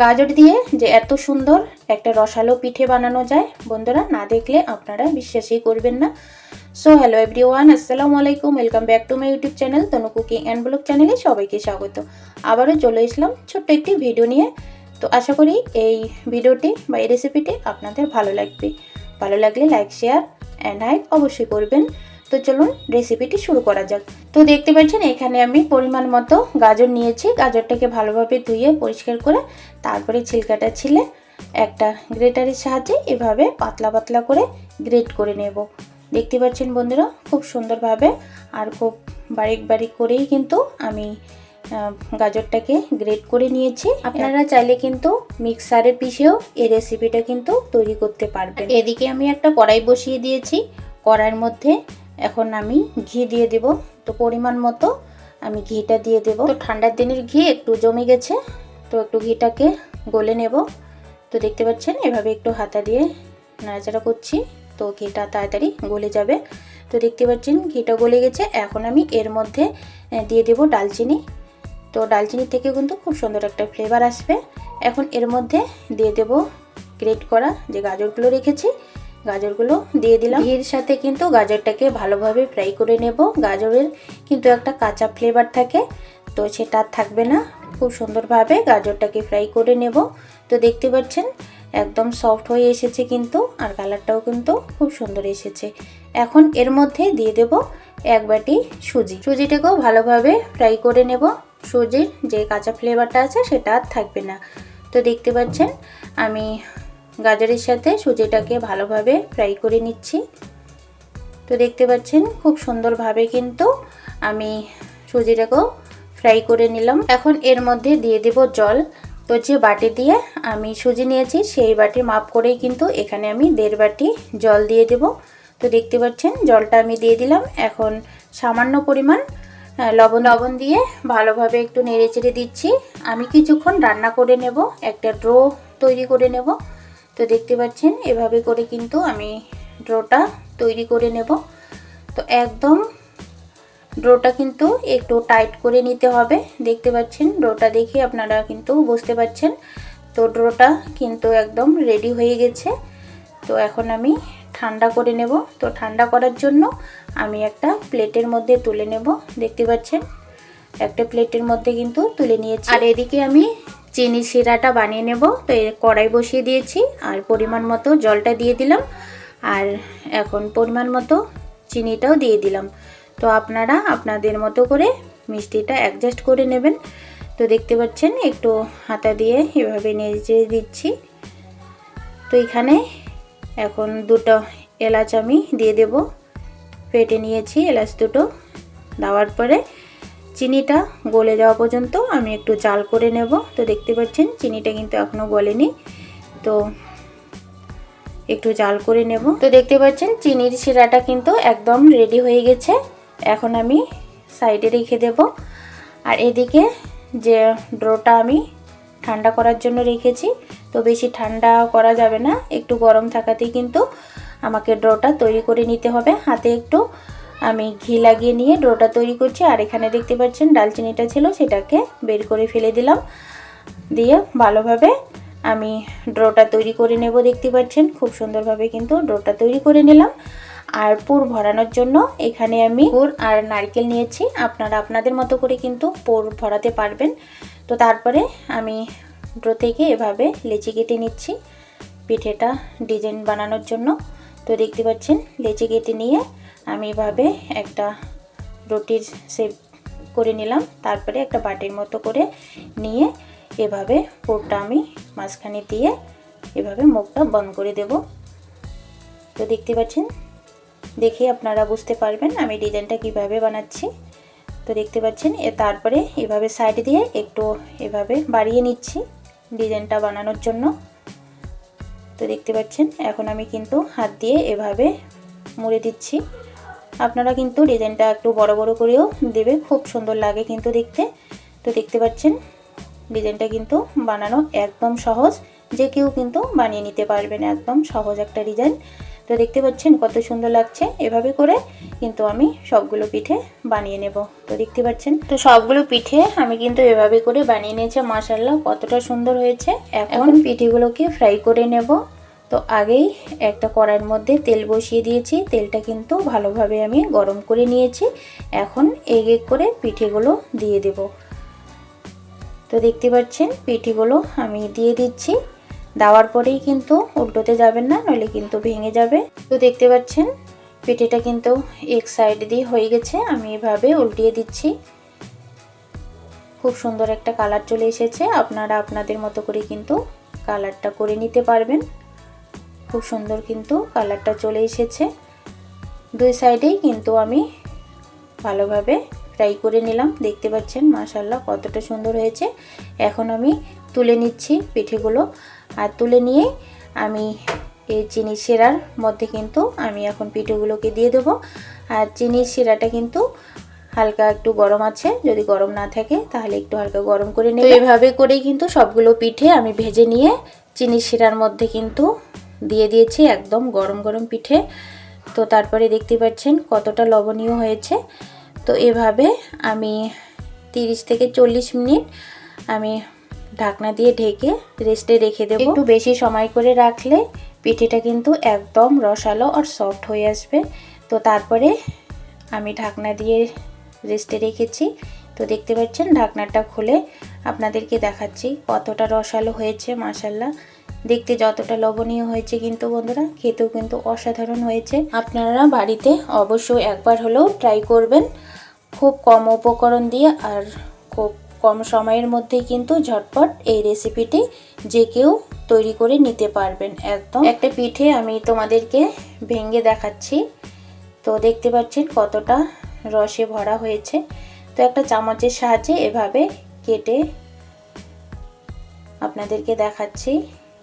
গাজর দিয়ে যে এত সুন্দর একটা রসালো পিঠে বানানো যায়, বন্ধুরা না দেখলে আপনারা বিশ্বাসই করবেন না। সো হ্যালো এভরিওয়ান, আসসালামু আলাইকুম, welcome back to my YouTube channel Tanu cooking and blog চ্যানেলে সবাইকে স্বাগত। আবারও চলে এসলাম ছোট্ট একটি ভিডিও নিয়ে। তো আশা করি এই ভিডিওটি বা এই রেসিপিটি আপনাদের ভালো লাগবে। ভালো লাগলে লাইক, শেয়ার অ্যান্ড হাইপ অবশ্যই করবেন। তো চলুন রেসিপিটি শুরু করা যাক। তো দেখতে পাচ্ছেন এখানে আমি পরিমাণ মতো গাজর নিয়েছি। গাজরটাকে ভালোভাবে ধুয়ে পরিষ্কার করে তারপরে ছিলকাটা ছিলে একটা গ্রেটারের সাহায্যে এভাবে পাতলা পাতলা করে গ্রেট করে নেব। দেখতে পাচ্ছেন বন্ধুরা, খুব সুন্দরভাবে আর খুব বারিক বারিক করেই কিন্তু আমি গাজরটাকে গ্রেট করে নিয়েছি। আপনারা চাইলে কিন্তু মিক্সারে পিষেও এই রেসিপিটা কিন্তু তৈরি করতে পারবেন। এদিকে আমি একটা কড়াই বসিয়ে দিয়েছি। কড়াইয়ের মধ্যে এখন আমি ঘি দিয়ে দেব। তো পরিমাণ মতো আমি ঘিটা দিয়ে দেব। তো ঠান্ডার দিনের ঘি একটু জমে গেছে, তো একটু ঘিটাকে গলে নেব। তো দেখতে পাচ্ছেন এভাবে একটু হাতা দিয়ে নাড়াচাড়া করছি, তো ঘিটা তাড়াতাড়ি গলে যাবে। তো দেখতে পাচ্ছেন ঘিটা গলে গেছে। এখন আমি এর মধ্যে দিয়ে দেব ডালচিনি। তো ডালচিনি থেকে কিন্তু খুব সুন্দর একটা ফ্লেভার আসবে। এখন এর মধ্যে দিয়ে দেব গ্রেট করা যে গাজরগুলো রেখেছি, গাজরগুলো দিয়ে দিলাম। ঘির সাথে কিন্তু গাজরটাকে ভালোভাবে ফ্রাই করে নেব। গাজরের কিন্তু একটা কাঁচা ফ্লেভার থাকে, তো সেটা থাকবে না। খুব সুন্দরভাবে গাজরটাকে ফ্রাই করে নেব। তো দেখতে পাচ্ছেন একদম সফট হয়ে এসেছে কিন্তু, আর কালারটাও কিন্তু খুব সুন্দর এসেছে। এখন এর মধ্যে দিয়ে দেব এক বাটি সুজি। সুজিটাকেও ভালোভাবে ফ্রাই করে নেব। সুজির যে কাঁচা ফ্লেভারটা আছে সেটা আর থাকবে না। তো দেখতে পাচ্ছেন আমি গাজরের সাথে সুজিটাকে ভালোভাবে ফ্রাই করে নিচ্ছি। তো দেখতে পাচ্ছেন খুব সুন্দরভাবে কিন্তু আমি সুজিটাকেও ফ্রাই করে নিলাম। এখন এর মধ্যে দিয়ে দেব জল। তো যে বাটি দিয়ে আমি সুজি নিয়েছি সেই বাটির মাপ করেই কিন্তু এখানে আমি 1.5 বাটি জল দিয়ে দেব। তো দেখতে পাচ্ছেন জলটা আমি দিয়ে দিলাম। এখন সামান্য পরিমাণ লবণ দিয়ে ভালোভাবে একটু নেড়ে চেড়ে দিচ্ছি। আমি কিছুক্ষণ রান্না করে নেব, একটা ডো তৈরি করে নেব। তো দেখতে পাচ্ছেন এভাবে করে কিন্তু আমি ডোটা তৈরি করে নেব। তো একদম ডোটা কিন্তু একটু টাইট করে নিতে হবে। দেখতে পাচ্ছেন ডোটা দেখে আপনারা কিন্তু বুঝতে পাচ্ছেন। তো ডোটা কিন্তু একদম রেডি হয়ে গেছে। তো এখন আমি ঠান্ডা করে নেব। তো ঠান্ডা করার জন্য আমি একটা প্লেটের মধ্যে তুলে নেব। দেখতে পাচ্ছেন একটা প্লেটের মধ্যে কিন্তু তুলে নিয়েছি। আর এদিকে আমি চিনি শিরাটা বানিয়ে নেব। তো কড়াই বসিয়ে দিয়েছি আর পরিমাণ মতো জলটা দিয়ে দিলাম, আর এখন পরিমাণ মতো চিনিটাও দিয়ে দিলাম। তো আপনারা আপনাদের মতো করে মিষ্টিটা অ্যাডজাস্ট করে নেবেন। তো দেখতে পাচ্ছেন একটু হাতা দিয়ে এভাবে নেড়ে দিচ্ছি। তো এখানে এখন 2টো এলাচ আমি দিয়ে দেব। ফেটে নিয়েছি এলাচ দুটো। দেওয়ার পরে চিনিটা গলে যাওয়া পর্যন্ত আমি একটু জাল করে নেব। তো দেখতে পাচ্ছেন চিনিটা কিন্তু এখনও গলেনি, তো একটু জাল করে নেব। তো দেখতে পাচ্ছেন চিনির শিরাটা কিন্তু একদম রেডি হয়ে গেছে। এখন আমি সাইডে রেখে দেব। আর এদিকে যে ডোটা আমি ঠান্ডা করার জন্য রেখেছি, তো বেশি ঠান্ডা করা যাবে না, একটু গরম থাকাতেই কিন্তু আমাকে ডোটা তৈরি করে নিতে হবে। হাতে একটু আমি ঘি লাগিয়ে নিয়ে ডোটা তৈরি করছি। আর এখানে দেখতে পাচ্ছেন ডালচিনিটা ছিল, সেটাকে বের করে ফেলে দিলাম। দিয়ে ভালোভাবে আমি ডোটা তৈরি করে নেব। দেখতে পাচ্ছেন খুব সুন্দরভাবে কিন্তু ডোটা তৈরি করে নিলাম। আর পুর ভরানোর জন্য এখানে আমি গুড় আর নারকেল নিয়েছি। আপনারা আপনাদের মতো করে কিন্তু পুর ভরাতে পারবেন। তো তারপরে আমি ডো থেকে এভাবে লেচি কেটে নিচ্ছি পিঠেটা ডিজাইন বানানোর জন্য। তো দেখতে পাচ্ছেন লেচি কেটে নিয়ে আমি এভাবে একটা রুটির শেপ করে নিলাম। তারপরে একটা বাটির মতো করে নিয়ে এভাবে পুরটা আমি মাঝখানে দিয়ে এভাবে মুখটা বন্ধ করে দেব। তো দেখতে পাচ্ছেন, দেখে আপনারা বুঝতে পারবেন আমি ডিজাইনটা কিভাবে বানাচ্ছি। তো দেখতে পাচ্ছেন তারপরে এভাবে সাইড দিয়ে একটু এভাবে বাড়িয়ে নিচ্ছি ডিজাইনটা বানানোর জন্য। তো দেখতে পাচ্ছেন এখন আমি কিন্তু হাত দিয়ে এভাবে মুড়ে দিচ্ছি। আপনারা কিন্তু ডিজাইনটা একটু বড় বড় করেও দেবে, খুব সুন্দর লাগে কিন্তু দেখতে। তো দেখতে পাচ্ছেন ডিজাইনটা কিন্তু বানানো একদম সহজ, যে কেউ কিন্তু বানিয়ে নিতে পারবেন, একদম সহজ একটা ডিজাইন। তো দেখতে পাচ্ছেন কত সুন্দর লাগছে। এভাবে করে কিন্তু আমি সবগুলো পিঠে বানিয়ে নেব। তো দেখতে পাচ্ছেন তো সবগুলো পিঠে আমি কিন্তু এভাবে করে বানিয়ে নিয়েছি। মাশাআল্লাহ কতটা সুন্দর হয়েছে। এখন পিঠেগুলোকে ফ্রাই করে নেব। তো আগেই একটা কড়াইয়ের মধ্যে তেল বসিয়ে দিয়েছি। তেলটা কিন্তু ভালোভাবে আমি গরম করে নিয়েছি। এখন এক এক করে পিঠেগুলো দিয়ে দেব। তো দেখতে পাচ্ছেন পিঠেগুলো আমি দিয়ে দিচ্ছি। দেওয়ার পরেই কিন্তু উল্টোতে যাবেন না, নইলে কিন্তু ভেঙে যাবে। তো দেখতে পাচ্ছেন পিঠেটা কিন্তু এক সাইড দিয়ে হয়ে গেছে। আমি এভাবে উল্টিয়ে দিচ্ছি। খুব সুন্দর একটা কালার চলে এসেছে। আপনারা আপনাদের মতো করে কিন্তু কালারটা করে নিতে পারবেন। খুব সুন্দর কিন্তু কালারটা চলে এসেছে। দুই সাইডেই কিন্তু আমি ভালোভাবে ফ্রাই করে নিলাম। দেখতে পাচ্ছেন মাশাআল্লাহ কতটা সুন্দর হয়েছে। এখন আমি তুলে নিচ্ছি পিঠেগুলো। আর তুলে নিয়ে আমি এই চিনি শিরার মধ্যে কিন্তু আমি এখন পিঠেগুলোকে দিয়ে দেবো। আর চিনি শিরাটা কিন্তু হালকা একটু গরম আছে, যদি গরম না থাকে তাহলে একটু হালকা গরম করে নেব। এভাবে করেই কিন্তু সবগুলো পিঠে আমি ভেজে নিয়ে চিনি শিরার মধ্যে কিন্তু দিয়ে দিয়েছি, একদম গরম গরম পিঠে। তো তারপরে দেখতে পাচ্ছেন কতটা লবণীয় হয়েছে। তো এভাবে আমি 30 থেকে 40 মিনিট আমি ঢাকনা দিয়ে ঢেকে রেস্টে রেখে দেব। একটু বেশি সময় করে রাখলে পিঠেটা কিন্তু একদম রসালো আর সফট হয়ে আসবে। তো তারপরে আমি ঢাকনা দিয়ে রেস্টে রেখেছি। তো দেখতে পাচ্ছেন ঢাকনাটা খুলে আপনাদেরকে দেখাচ্ছি কতটা রসালো হয়েছে। মাশাআল্লাহ দেখতে যতটা লবণীয় হয়েছে কিন্তু বন্ধুরা খেতেও কিন্তু অসাধারণ হয়েছে। আপনারা বাড়িতে অবশ্যই একবার হলেও ট্রাই করবেন। খুব কম উপকরণ দিয়ে আর খুব কম সময়ের মধ্যেই কিন্তু ঝটপট এই রেসিপিটি যে কেউ তৈরি করে নিতে পারবেন। একদম একটা পিঠে আমি তোমাদেরকে ভেঙে দেখাচ্ছি। তো দেখতে পাচ্ছেন কতটা রসে ভরা হয়েছে। তো একটা চামচের সাহায্যে এভাবে কেটে আপনাদেরকে দেখাচ্ছি।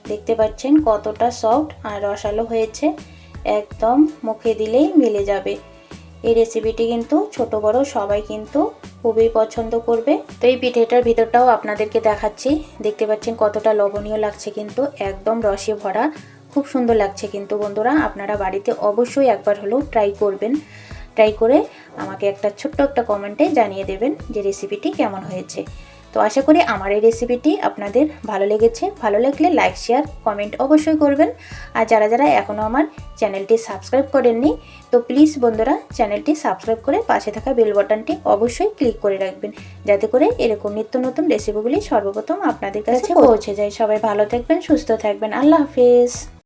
দেখতে পাচ্ছেন কতটা সফট আর রসালো হয়েছে। একদম মুখে দিলেই মিলে যাবে। এই রেসিপিটি কিন্তু ছোট বড় সবাই কিন্তু খুবই পছন্দ করবে। তো এই পিঠেটার ভিতরটাও আপনাদেরকে দেখাচ্ছি। দেখতে পাচ্ছেন কতটা লবণীয় লাগছে, কিন্তু একদম রসে ভরা, খুব সুন্দর লাগছে। কিন্তু বন্ধুরা আপনারা বাড়িতে অবশ্যই একবার হলেও ট্রাই করবেন। ট্রাই করে আমাকে একটা ছোট্ট একটা কমেন্টে জানিয়ে দেবেন যে রেসিপিটি কেমন হয়েছে। তো আশা করি আমার এই রেসিপিটি আপনাদের ভালো লেগেছে। ভালো লাগলে লাইক শেয়ার কমেন্ট অবশ্যই করবেন। আর যারা যারা এখনও আমার চ্যানেলটি সাবস্ক্রাইব করেননি তো প্লিজ বন্ধুরা চ্যানেলটি সাবস্ক্রাইব করে পাশে থাকা বেল বাটনটি অবশ্যই ক্লিক করে রাখবেন, যাতে করে এরকম নিত্য নতুন রেসিপিগুলি সর্বপ্রথম আপনাদের কাছে পৌঁছে যায়। সবাই ভালো থাকবেন, সুস্থ থাকবেন। আল্লাহ হাফেজ।